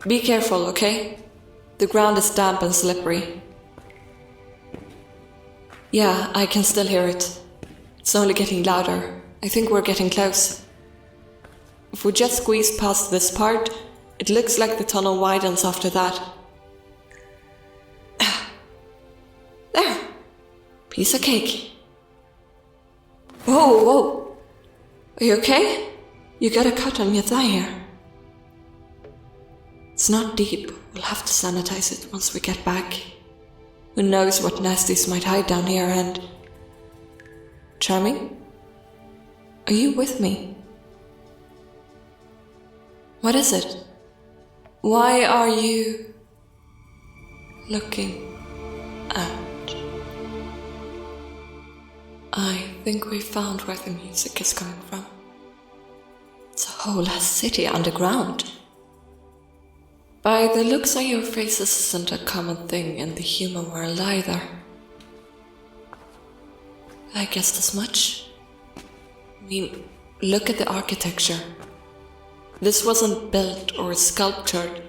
Be careful, okay? The ground is damp and slippery. Yeah, I can still hear it. It's only getting louder. I think we're getting close. If we just squeeze past this part, it looks like the tunnel widens after that. There! Piece of cake. Whoa! Are you okay? You got a cut on your thigh here. It's not deep. We'll have to sanitize it once we get back. Who knows what nasties might hide down here and... Charming? Are you with me? What is it? Why are you... looking out? I think we found where the music is coming from. It's a whole city underground. By the looks on your faces, isn't a common thing in the human world either. I guessed as much. I mean, look at the architecture. This wasn't built or sculptured.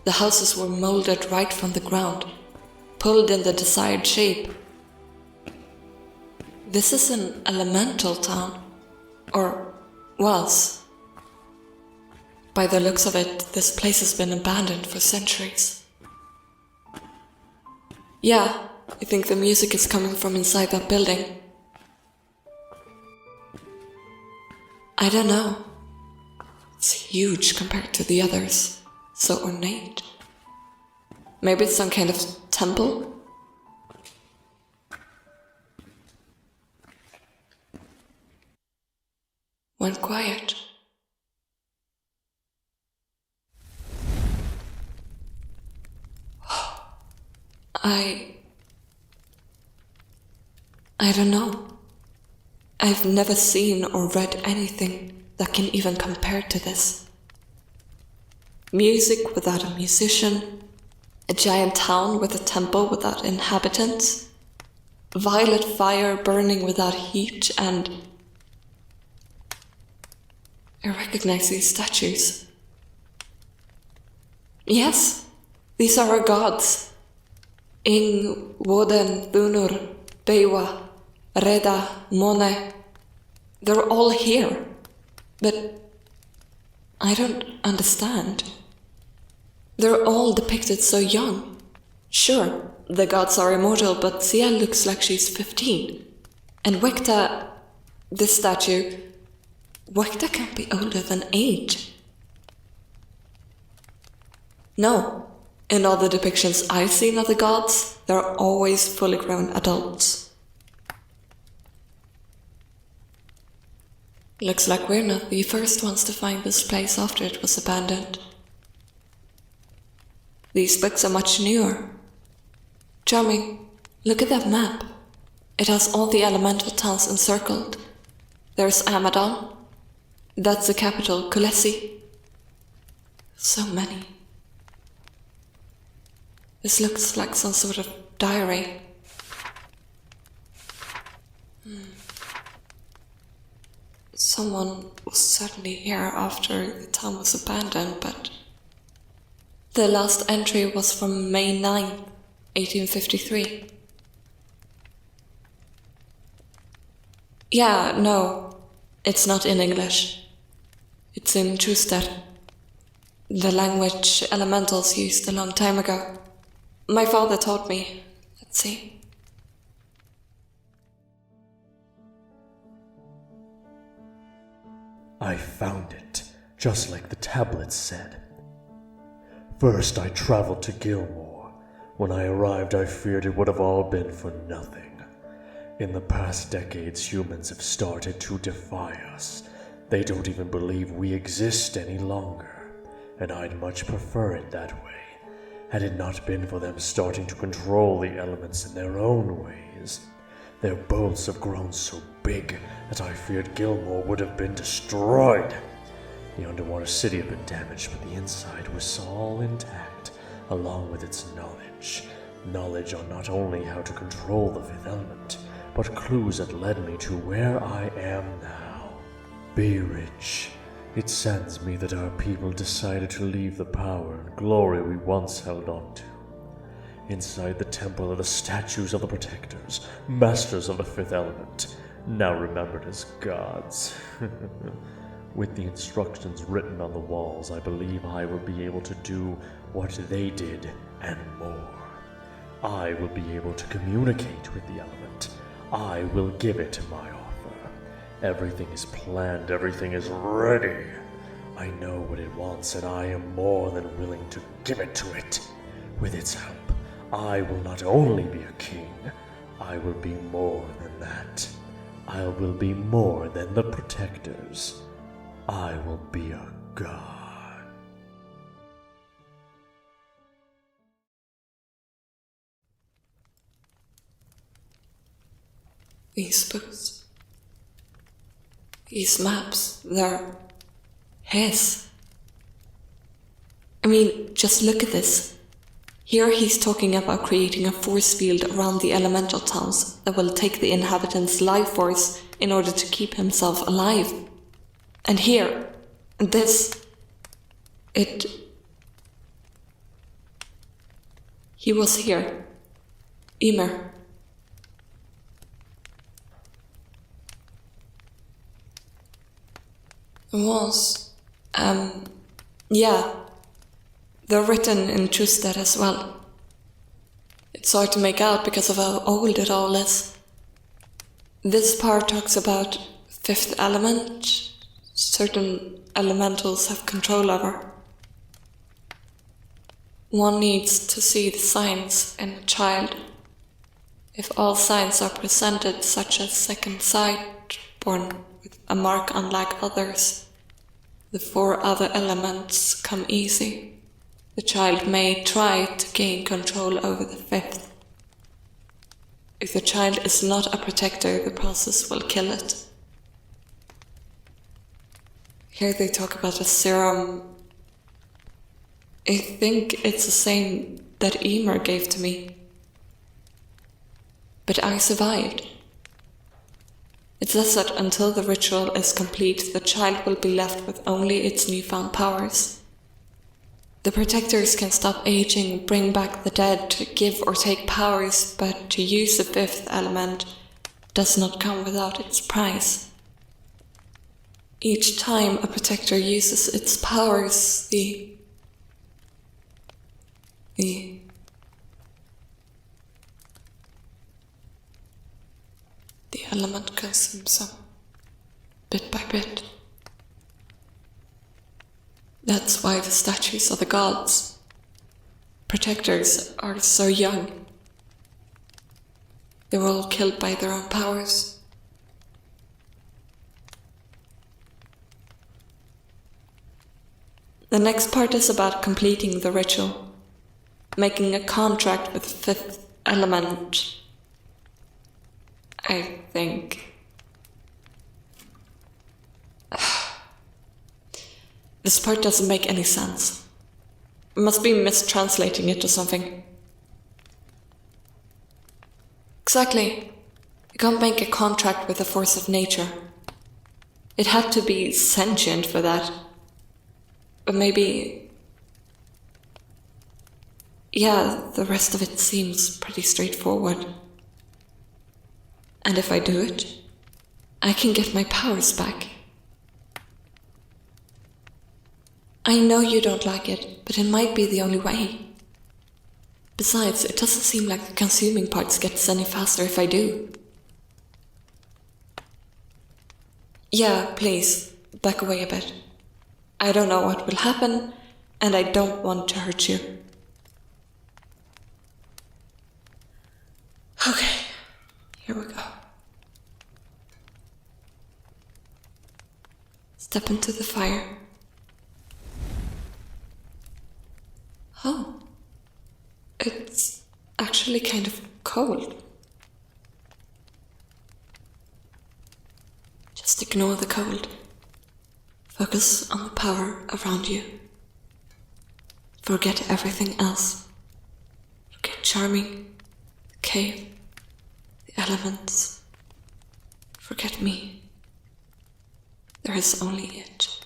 The houses were molded right from the ground, pulled in the desired shape. This is an elemental town, or was. By the looks of it, this place has been abandoned for centuries. Yeah, I think the music is coming from inside that building. I don't know. It's huge compared to the others, so ornate. Maybe it's some kind of temple? Went quiet. I don't know. I've never seen or read anything that can even compare to this. Music without a musician, a giant town with a temple without inhabitants, violet fire burning without heat, and... I recognize these statues. Yes, these are our gods. Ing, Woden, Bunur, Beiwa, Reda, Mone. They're all here. But I don't understand. They're all depicted so young. Sure, the gods are immortal, but Sia looks like she's 15. And Wekta, this statue, Wekta can't be older than 8. No. In all the depictions I've seen of the gods, they're always fully grown adults. Looks like we're not the first ones to find this place after it was abandoned. These books are much newer. Charming, look at that map. It has all the elemental towns encircled. There's Amadon. That's the capital, Kulesi. So many. This looks like some sort of diary. Someone was certainly here after the town was abandoned, but... The last entry was from May 9th, 1853. Yeah, no, it's not in English. It's in Truster, the language elementals used a long time ago. My father taught me. Let's see. I found it, just like the tablets said. First, I traveled to Gilmore. When I arrived, I feared it would have all been for nothing. In the past decades, humans have started to defy us. They don't even believe we exist any longer, and I'd much prefer it that way. Had it not been for them starting to control the elements in their own ways. Their bolts have grown so big that I feared Gilmore would have been destroyed. The underwater city had been damaged, but the inside was all intact, along with its knowledge. Knowledge on not only how to control the fifth element, but clues that led me to where I am now. Be rich, It saddens me that our people decided to leave the power and glory we once held on to. Inside the temple are the statues of the protectors, masters of the fifth element, now remembered as gods. With the instructions written on the walls, I believe I will be able to do what they did and more. I will be able to communicate with the element. I will give it my offer. Everything is planned, everything is ready. I know what it wants, and I am more than willing to give it to it. With its help, I will not only be a king, I will be more than that. I will be more than the protectors. I will be a god. These books, these maps, they're his. I mean, just look at this. Here he's talking about creating a force field around the elemental towns that will take the inhabitants' life force in order to keep himself alive. And here, this, he was here. Emer. Was, yeah. They're written in Trustad as well. It's hard to make out because of how old it all is. This part talks about fifth element, certain elementals have control over. One needs to see the signs in a child. If all signs are presented, such as second sight, born with a mark unlike others, the four other elements come easy. The child may try to gain control over the fifth. If the child is not a protector, the process will kill it. Here they talk about a serum. I think it's the same that Emer gave to me. But I survived. It says that until the ritual is complete, the child will be left with only its newfound powers. The protectors can stop aging, bring back the dead, to give or take powers, but to use the fifth element does not come without its price. Each time a protector uses its powers, the element consumes them, bit by bit. That's why the statues of the gods, protectors, are so young. They were all killed by their own powers. The next part is about completing the ritual, making a contract with the fifth element. I think. This part doesn't make any sense. I must be mistranslating it or something. Exactly. You can't make a contract with the force of nature. It had to be sentient for that. But maybe... yeah, the rest of it seems pretty straightforward. And if I do it, I can get my powers back. I know you don't like it, but it might be the only way. Besides, it doesn't seem like the consuming parts gets any faster if I do. Yeah, please, back away a bit. I don't know what will happen, and I don't want to hurt you. Okay, here we go. Step into the fire. Oh, it's actually kind of cold. Just ignore the cold. Focus on the power around you. Forget everything else. Forget Charming, the cave, the elements. Forget me. There is only it.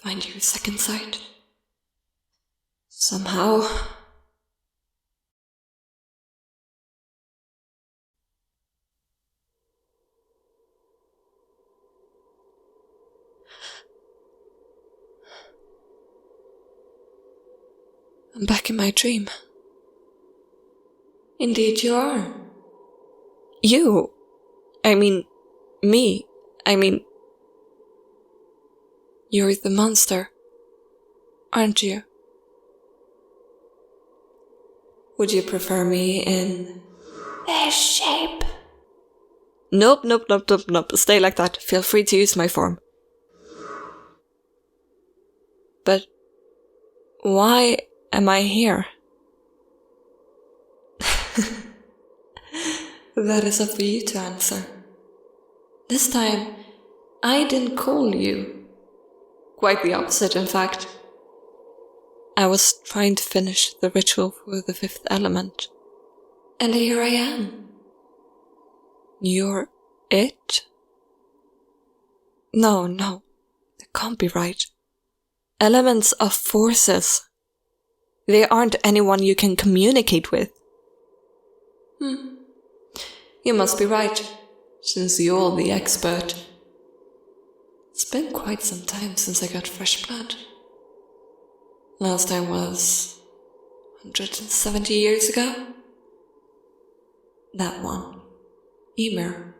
find your second sight. Somehow. I'm back in my dream. Indeed you are. You. I mean, me. I mean, you're the monster, aren't you? Would you prefer me in this shape? Nope. Stay like that. Feel free to use my form. But why am I here? That is up for you to answer. This time, I didn't call you. Quite the opposite, in fact. I was trying to finish the ritual for the fifth element. And here I am. You're it? No, that can't be right. Elements are forces. They aren't anyone you can communicate with. You must be right, since you're the expert. It's been quite some time since I got fresh blood. Last time was 170 years ago. That one, Ymir,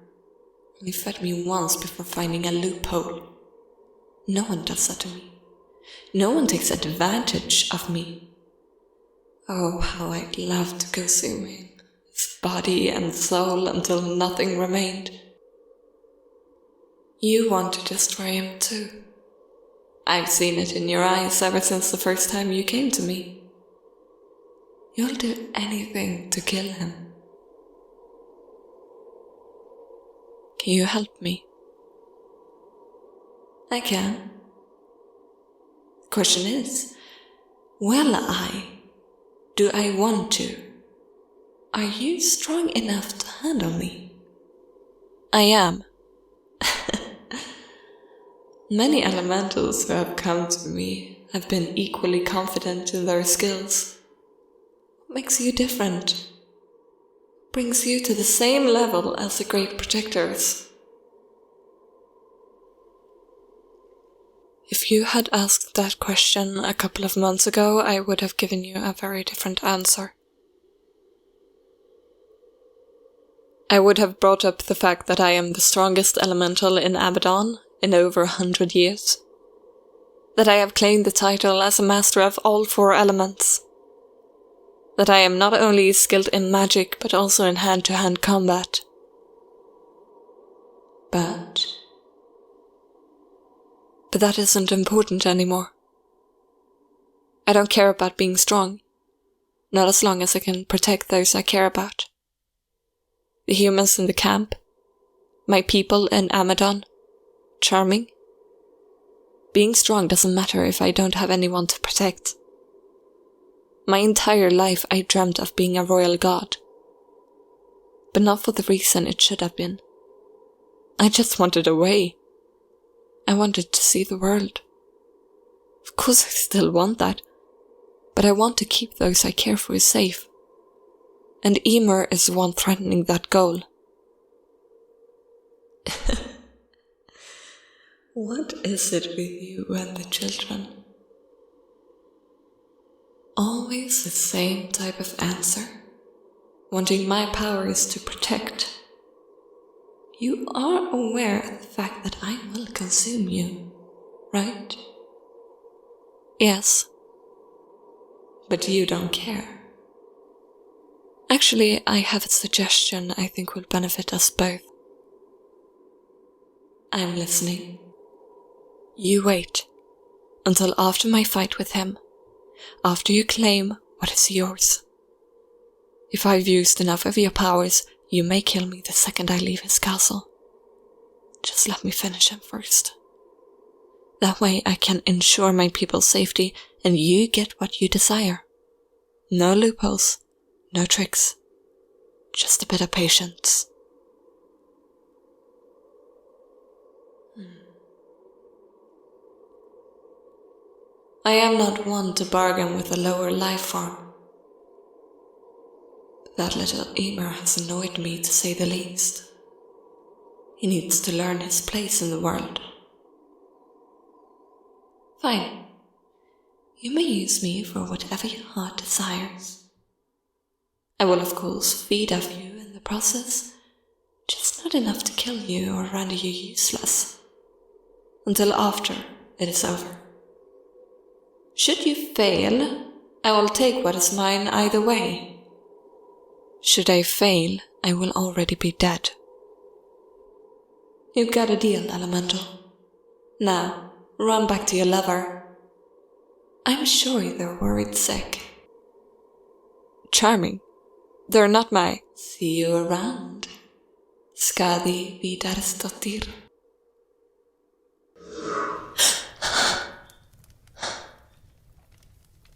only fed me once before finding a loophole. No one does that to me. No one takes advantage of me. Oh, how I'd love to consume him, his body and soul until nothing remained. You want to destroy him too. I've seen it in your eyes ever since the first time you came to me. You'll do anything to kill him. Can you help me? I can. The question is, will I? Do I want to? Are you strong enough to handle me? I am. Many elementals who have come to me have been equally confident in their skills. What makes you different? Brings you to the same level as the great protectors. If you had asked that question a couple of months ago, I would have given you a very different answer. I would have brought up the fact that I am the strongest elemental in Abaddon in over 100 years. That I have claimed the title as a master of all 4 elements. That I am not only skilled in magic, but also in hand-to-hand combat. But that isn't important anymore. I don't care about being strong. Not as long as I can protect those I care about. The humans in the camp. My people in Abaddon. Charming. Being strong doesn't matter if I don't have anyone to protect. My entire life I dreamt of being a royal god. But not for the reason it should have been. I just wanted away. I wanted to see the world. Of course I still want that, but I want to keep those I care for safe. And Ymir is the one threatening that goal. What is it with you and the children? Always the same type of answer? Wanting my powers to protect. You are aware of the fact that I will consume you, right? Yes. But you don't care. Actually, I have a suggestion I think will benefit us both. I'm listening. You wait until after my fight with him, after you claim what is yours. If I've used enough of your powers, you may kill me the second I leave his castle. Just let me finish him first. That way I can ensure my people's safety and you get what you desire. No loopholes, no tricks, just a bit of patience. I am not one to bargain with a lower life form. That little Emer has annoyed me, to say the least. He needs to learn his place in the world. Fine. You may use me for whatever your heart desires. I will of course feed off you in the process, just not enough to kill you or render you useless, until after it is over. Should you fail, I will take what is mine either way. Should I fail, I will already be dead. You got a deal, Elemental. Now, run back to your lover. I'm sure they're worried sick. Charming. They're not my... See you around. Skadi Vidarsdottir.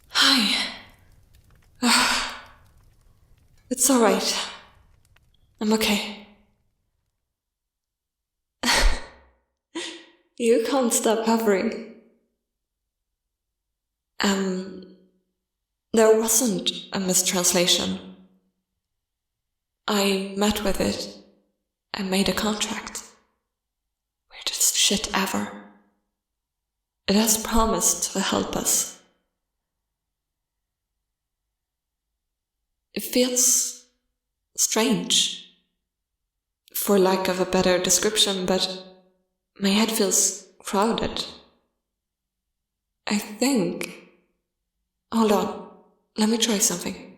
Hi. It's alright. I'm okay. You can't stop hovering. There wasn't a mistranslation. I met with it. I made a contract. Weirdest shit ever. It has promised to help us. It feels strange, for lack of a better description, but my head feels crowded. I think... Hold on, let me try something.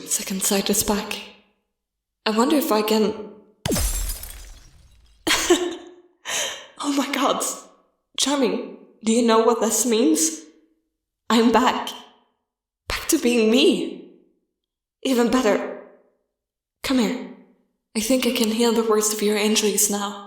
Second sight is back. I wonder if I can... Oh my god! Charming, do you know what this means? I'm back. Back to being me. Even better. Come here. I think I can heal the worst of your injuries now.